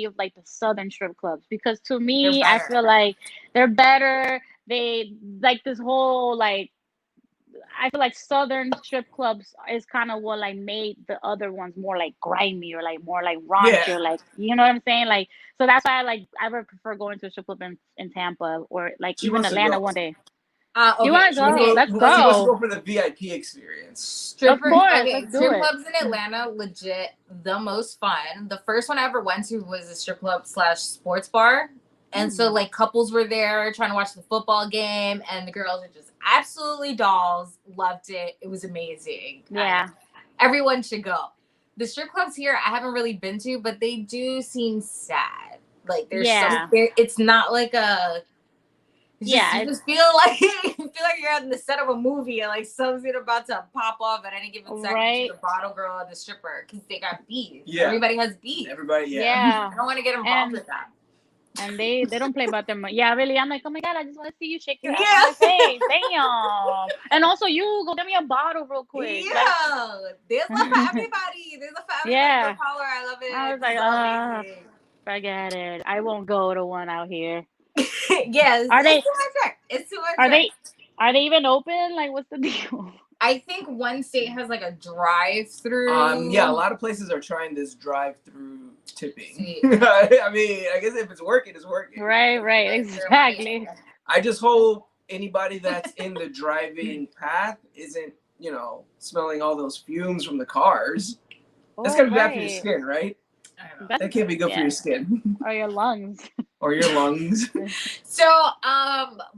of like the southern strip clubs, because to They're me, I better. feel like they're better. They like this whole like, I feel like southern strip clubs is kind of what like made the other ones more like grimy or like more like raunchy Yeah. or like, you know what I'm saying? Like, so that's why I would prefer going to a strip club in Tampa or like She even wants to Atlanta go. one day. You Okay, want to go? okay. Let's She wants to go. go for the VIP experience. Of course, Okay, let's do strip it. clubs in Atlanta, legit the most fun. The first one I ever went to was a strip club slash sports bar. And so like couples were there trying to watch the football game, and the girls are just absolutely dolls. Loved it. It was amazing. Yeah. Everyone should go. The strip clubs here I haven't really been to, but they do seem sad. Like there's Yeah. it's not like a you just feel like you're on the set of a movie and like something about to pop off at any given second Right. to the bottle girl and the stripper because they got beef. Yeah. Everybody has beef. Everybody, yeah. Yeah. I don't want to get involved with that. And they don't play about their money. Yeah, really. I'm like, oh my god, I just want to see you shake your ass Yeah. on my face. Damn. And also, you go get me a bottle real quick. Yeah, there's one for everybody. There's a for everybody. Yeah. For power. I love it. I was like, It's so amazing. forget it. I won't go to one out here. Yes, Are they? it's too much work. It's too much Are work. they? Are they even open? Like, what's the deal? I think one state has like a drive-through. Yeah, a lot of places are trying this drive-through tipping. See. I mean, I guess if it's working, it's working. Right, exactly. I just hope anybody that's in the driving path isn't, smelling all those fumes from the cars. That's gotta be bad for your skin, right? I know. That can't be good for your skin. Or your lungs. Or your lungs. So,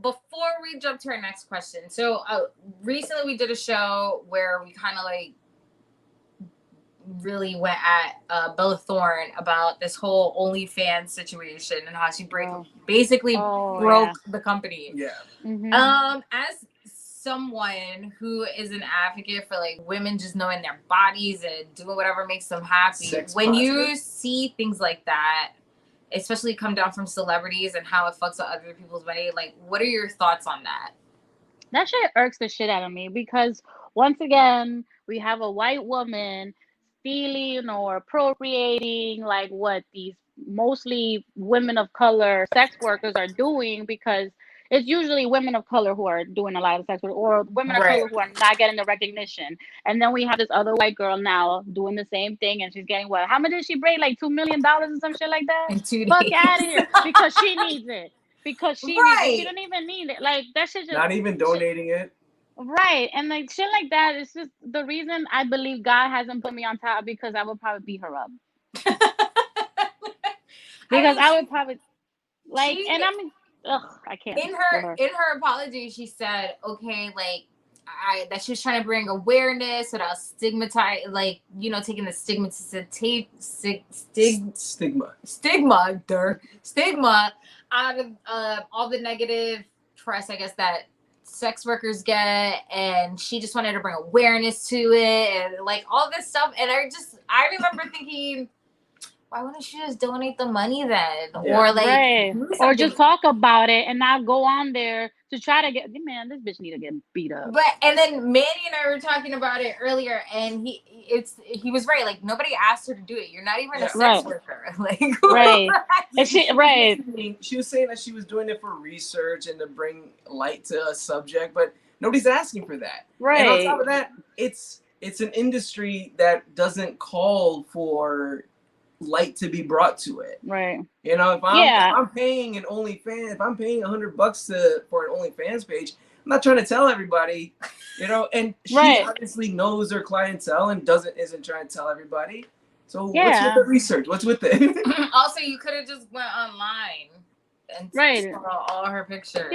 before we jump to our next question, so recently we did a show where we kind of like really went at Bella Thorne about this whole OnlyFans situation and how she basically broke the company. Yeah. Mm-hmm. As someone who is an advocate for like women just knowing their bodies and doing whatever makes them happy, when you see things like that, especially come down from celebrities and how it fucks with other people's money, like what are your thoughts on that? That shit irks the shit out of me because once again, we have a white woman stealing or appropriating like what these mostly women of color sex workers are doing, because it's usually women of color who are doing a lot of sex work, or women of color who are not getting the recognition. And then we have this other white girl now doing the same thing, and she's getting what? How much did she break? Like $2 million or some shit like that? In 2 days. Fuck out of here. Because she needs it. Because she needs it. She don't even need it. Like that shit just not even donating it. Right. And like shit like that is just the reason I believe God hasn't put me on top, because I would probably beat her up. Because I would probably like, and I mean, I can't. In her apology, she said, "Okay, like that she was trying to bring awareness without stigmatize, like taking the stigma out of all the negative press, I guess, that sex workers get, and she just wanted to bring awareness to it and like all this stuff." And I remember thinking, why wouldn't she just donate the money then? Yeah. Or like or just talk about it and not go on there to try to get, man, this bitch need to get beat up. And then Manny and I were talking about it earlier, and he was right. Like nobody asked her to do it. You're not even a sex worker. Like and she was saying that she was doing it for research and to bring light to a subject, but nobody's asking for that. And on top of that, it's an industry that doesn't call for light to be brought to it. Right. If I'm paying an OnlyFans, if I'm paying $100 for an OnlyFans page, I'm not trying to tell everybody, and she obviously knows her clientele and isn't trying to tell everybody. So what's with the research? What's with it? Also, you could have just went online and saw all her pictures.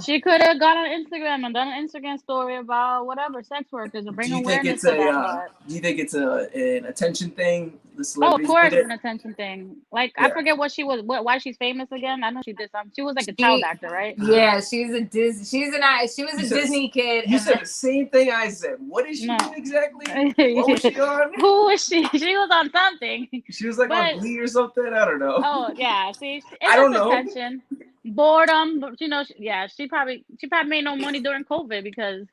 She could have gone on Instagram and done an Instagram story about whatever sex workers and bring awareness to that. Do you think it's an attention thing? Of course, it's an attention thing. Like I forget what she was, why she's famous again. I know she did something. She was like a child actor, right? Yeah, she was a Disney kid. You said the same thing I said. What is she doing exactly? What was she on? Who was she? She was on something. She was like on Glee or something. I don't know. Oh yeah, see, I don't know. Attention, boredom. She probably made no money during COVID because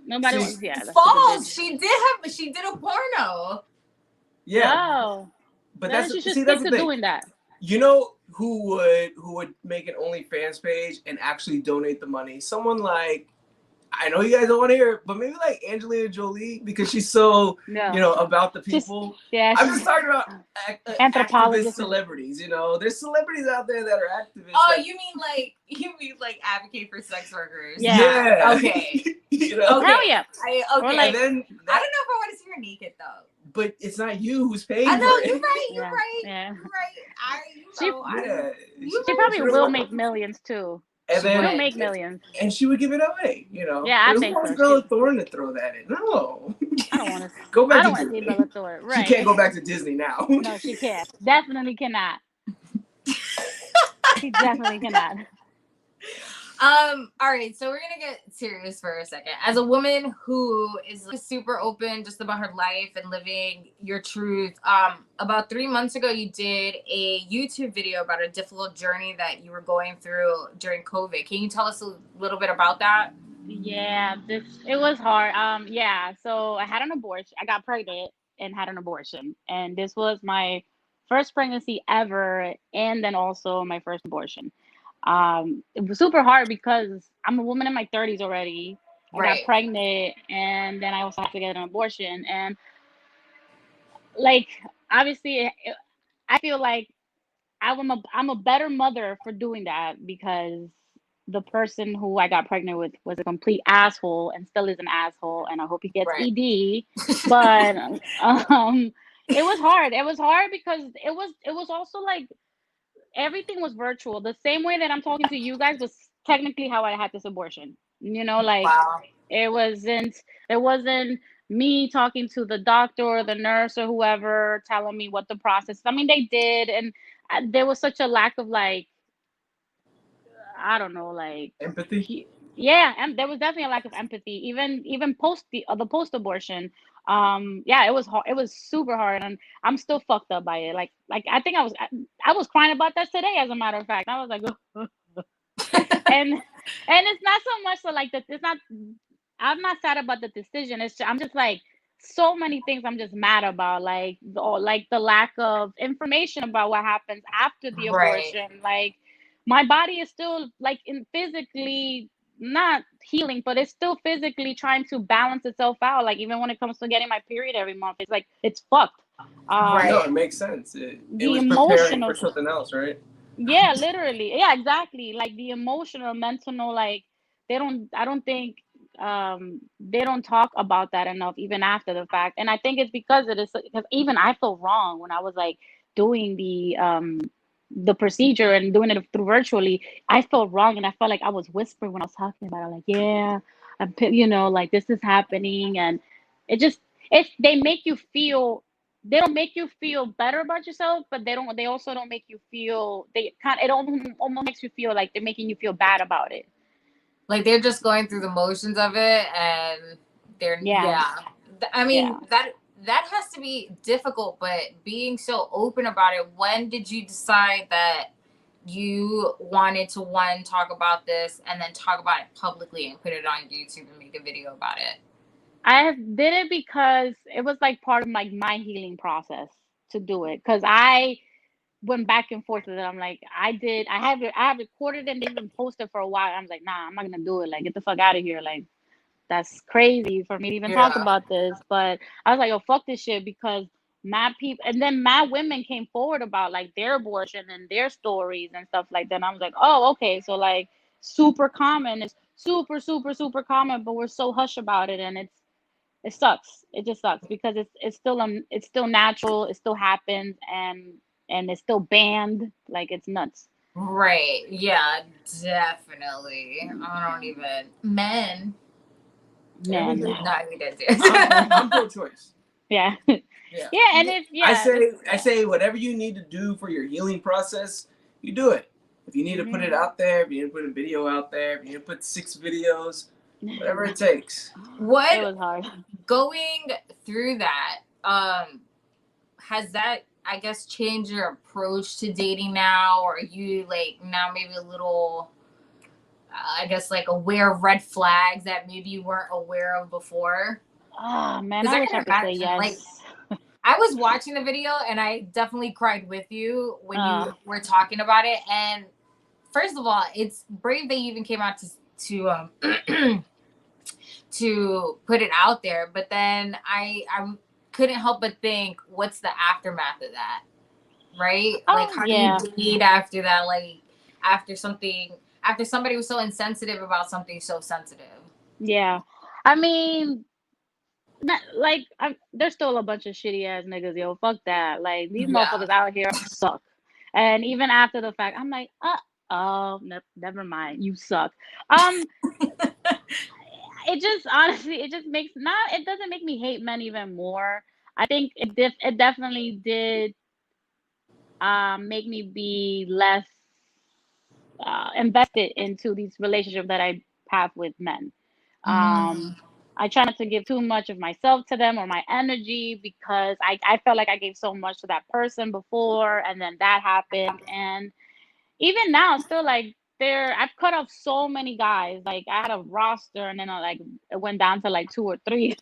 nobody was. Yeah, false. She did a porno. Yeah. Oh. But Then she should that's stick the to thing. doing that. You know who would make an OnlyFans page and actually donate the money? Someone like, I know you guys don't want to hear it, but maybe like Angelina Jolie, because she's so, about the people. I'm just talking about activist celebrities. There's celebrities out there that are activists. Oh, you mean like advocate for sex workers? Yeah. Okay. Okay. Hell yeah. Okay. And then I don't know if I want to see her naked though. But it's not you who's paying. I know for it. you're right. You're Yeah. right. Yeah. You're right. She probably will make millions too. And then she'll make millions. And she would give it away, Yeah, I think so. Bella Thorne to throw that in. No. I don't want to. Go back I don't to want to see Disney. Bella Thorne. Right. She can't go back to Disney now. No, she can't. Definitely cannot. She definitely cannot. All right, so we're gonna get serious for a second. As a woman who is like super open just about her life and living your truth, about 3 months ago you did a YouTube video about a difficult journey that you were going through during COVID. Can you tell us a little bit about that? Yeah, it was hard. Yeah, so I had an abortion. I got pregnant and had an abortion, and this was my first pregnancy ever, and then also my first abortion. It was super hard because I'm a woman in my 30s already. I got pregnant, and then I also have to get an abortion. And like, obviously, I feel like I'm a better mother for doing that because the person who I got pregnant with was a complete asshole and still is an asshole, and I hope he gets ED. But it was hard. It was hard because it was also like everything was virtual. The same way that I'm talking to you guys was technically how I had this abortion. It wasn't me talking to the doctor or the nurse or whoever telling me what the process. I mean, they did, and there was such a lack of like, I don't know, like empathy. Yeah, and there was definitely a lack of empathy, even post the post abortion. Yeah, it was hard. It was super hard, and I'm still fucked up by it. Like I think I was crying about that today, as a matter of fact. I was like, and it's not so much so like that. It's not. I'm not sad about the decision. I'm just like so many things. I'm just mad about, like the lack of information about what happens after the abortion. Like my body is still like physically not healing, but it's still physically trying to balance itself out. Like even when it comes to getting my period every month, it's like it's fucked. No, it makes sense. It was preparing for something else, right? Yeah, literally. Yeah, exactly. Like the emotional, mental, like I don't think they don't talk about that enough even after the fact. And I think it's because even I felt wrong when I was like doing the procedure and doing it through virtually. I felt wrong, and I felt like I was whispering when I was talking about it, like, yeah, like this is happening. And it just they make you feel, they don't make you feel better about yourself, but they also don't make you feel, it almost makes you feel like they're making you feel bad about it. Like they're just going through the motions of it, and they're I mean that has to be difficult, but being so open about it, when did you decide that you wanted to talk about this and then talk about it publicly and put it on YouTube and make a video about it? I did it because it was like part of like my healing process to do it, because I went back and forth with it. I'm like, I have recorded and even posted for a while. I'm like, nah, I'm not gonna do it. Like, get the fuck out of here. Like, that's crazy for me to even talk about this. But I was like, oh, fuck this shit, because mad people, and then mad women came forward about like their abortion and their stories and stuff like that. And I was like, oh, okay, so like super common. It's super, super, super common, but we're so hush about it, and it sucks. It just sucks because it's still natural. It still happens, and it's still banned. Like, it's nuts. Right. Yeah, definitely. I don't even men. Man, I'm pro-choice. Yeah. Yeah. And I say whatever you need to do for your healing process, you do it. If you need to put it out there, if you need to put a video out there, if you need to put 6 videos, whatever it takes. It was hard. Going through that, has that, I guess, changed your approach to dating now? Or are you like now maybe a little, I guess, like aware of red flags that maybe you weren't aware of before? Oh man, I wish I could say yes. Like, I was watching the video and I definitely cried with you when you were talking about it. And first of all, it's brave that you even came out to to put it out there. But then I couldn't help but think, what's the aftermath of that, right? Like, how do you bleed after that? Like, after somebody was so insensitive about something so sensitive. Yeah, I mean, like, there's still a bunch of shitty ass niggas. Yo, fuck that. Like, these motherfuckers out here suck. And even after the fact, I'm like, oh, never mind. You suck. It just honestly, it just makes not. It doesn't make me hate men even more. I think it definitely did make me be less invested into these relationships that I have with men. I try not to give too much of myself to them or my energy because I felt like I gave so much to that person before, and then that happened. And even now, still, like, I've cut off so many guys. Like, I had a roster, and then it went down to like 2 or 3,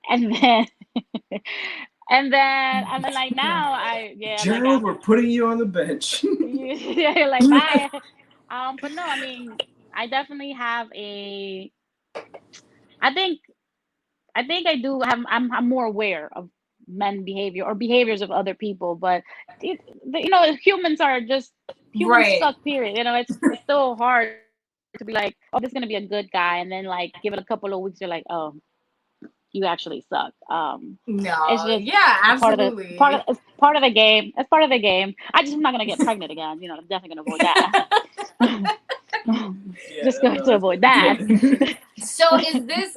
and then and then like now Gerald, we're putting you on the bench. yeah, like, bye. But no, I mean, I definitely have a. I think I do have. I'm more aware of men behavior or behaviors of other people, but humans Right. suck. Period. It's still hard to be like, oh, this is gonna be a good guy, and then like give it a couple of weeks, you're like, oh, you actually suck. It's No. just Yeah, it's absolutely. part of the game. It's part of the game. I'm not gonna get pregnant again. I'm definitely gonna avoid that. Just going to avoid that. So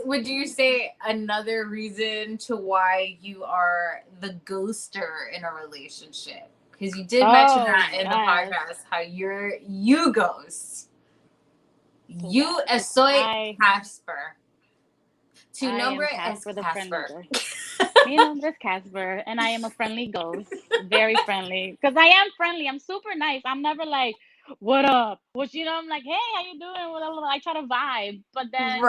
would you say, another reason to why you are the ghoster in a relationship? Because you did mention that in the podcast, how you ghost. You soy Casper. To number as Casper. Mi nombre es Casper, and I am a friendly ghost. Very friendly. Because I am friendly. I'm super nice. I'm never like, what up? I'm like, hey, how you doing? I try to vibe. But then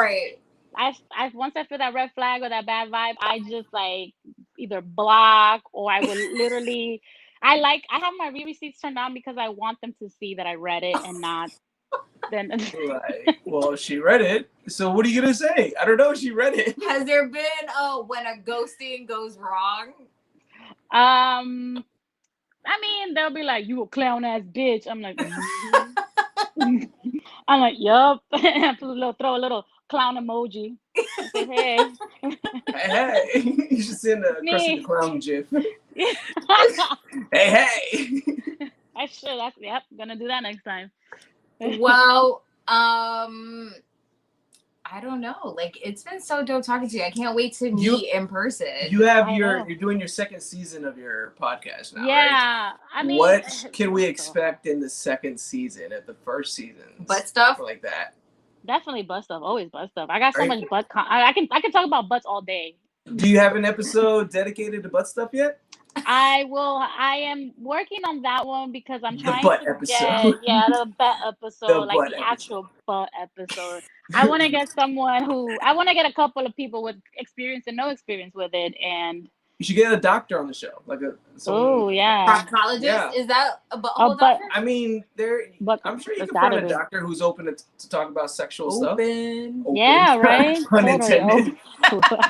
I once I feel that red flag or that bad vibe, I just like either block, or I will literally I have my read receipts turned on because I want them to see that I read it and not then. Right. Well, she read it. So what are you gonna say? I don't know. She read it. Has there been when a ghosting goes wrong? I mean, they'll be like, "You a clown ass bitch." I'm like, I'm like, yup. Throw a little clown emoji. I say, hey. Hey. You should send a Krusty the Clown gif. hey. I should. Yep. Gonna do that next time. Well, I don't know. Like, it's been so dope talking to you. I can't wait to meet in person. You're doing your second season of your podcast now, right? Yeah. I mean, what can we expect in the second season at the first season? Butt stuff? Like that. Definitely butt stuff. Always butt stuff. I got so much butt. I can talk about butts all day. Do you have an episode dedicated to butt stuff yet? I am working on that one because I'm trying to get the butt episode, the actual butt episode. I want to get a couple of people with experience and no experience with it, and you should get a doctor on the show, like proctologist. Yeah. Is that a butthole doctor? I mean, I'm sure you can find a doctor who's open to talk about sexual stuff. Yeah, right. Pun intended.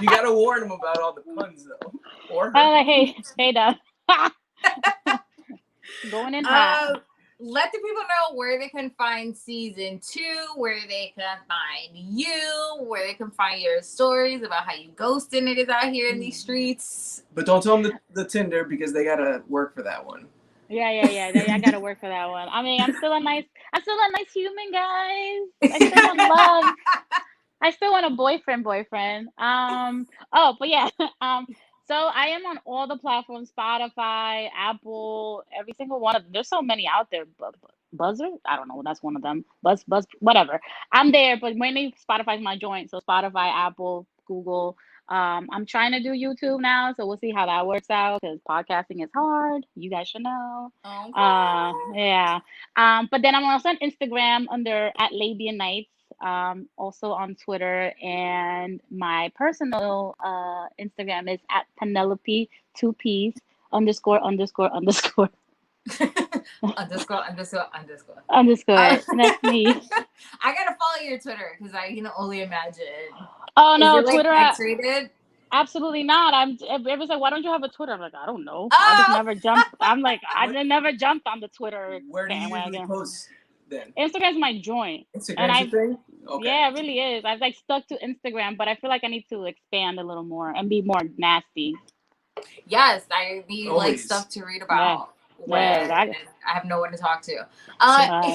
You gotta warn them about all the puns, though. Or I'm like, hey, Doc. Going in hot. Let the people know where they can find season 2, where they can find you, where they can find your stories about how you ghosting it is out here in these streets. But don't tell them the Tinder, because they gotta work for that one. Yeah. I gotta work for that one. I mean, I'm still a nice human, guys. I still want love. I still want a boyfriend. But yeah. So I am on all the platforms: Spotify, Apple, every single one of them. There's so many out there. Buzzer? I don't know. That's one of them. Buzz, whatever. I'm there, but mainly Spotify's my joint. So Spotify, Apple, Google. I'm trying to do YouTube now, so we'll see how that works out, because podcasting is hard. You guys should know. Okay. Yeah. But then I'm also on Instagram under @Labian Nights. also on Twitter, and my personal Instagram is at Penelope 2Ps underscore underscore underscore underscore underscore underscore underscore. And that's me. I gotta follow your Twitter because I can only imagine. Oh Is no, it like Twitter. X-rated? Absolutely not. Everyone's like, why don't you have a Twitter? I'm like, I don't know. I just Oh! never jumped. I'm like, I never jumped on the Twitter Where do you usually bandwagon. post then? Instagram's my joint. And Instagram's your thing? Okay. Yeah, it really is. I've like stuck to Instagram, but I feel like I need to expand a little more and be more nasty. Yes, I need like Always. stuff to read Yeah. about when Yeah, I have no one to talk to.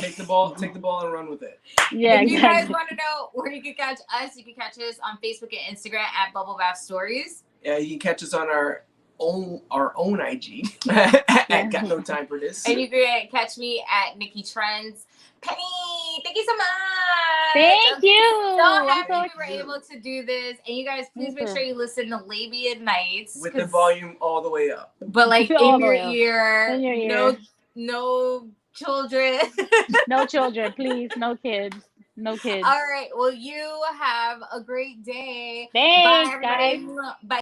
Take the ball and run with it. Yeah, If you guys exactly. want to know where you can catch us, you can catch us on Facebook and Instagram at Bubble Bath Stories. Yeah, you can catch us on our own IG at Got No Time for This. And you can catch me at Nikki Trends. Penny, thank you so much. Thank you. So happy we were able to do this. And you guys, please make sure you listen to Labia Nights with the volume all the way up. But like in your ear. In your ear. No children. No children, please. No kids. No kids. All right. Well, you have a great day. Thanks, Bye, everybody. guys. Bye.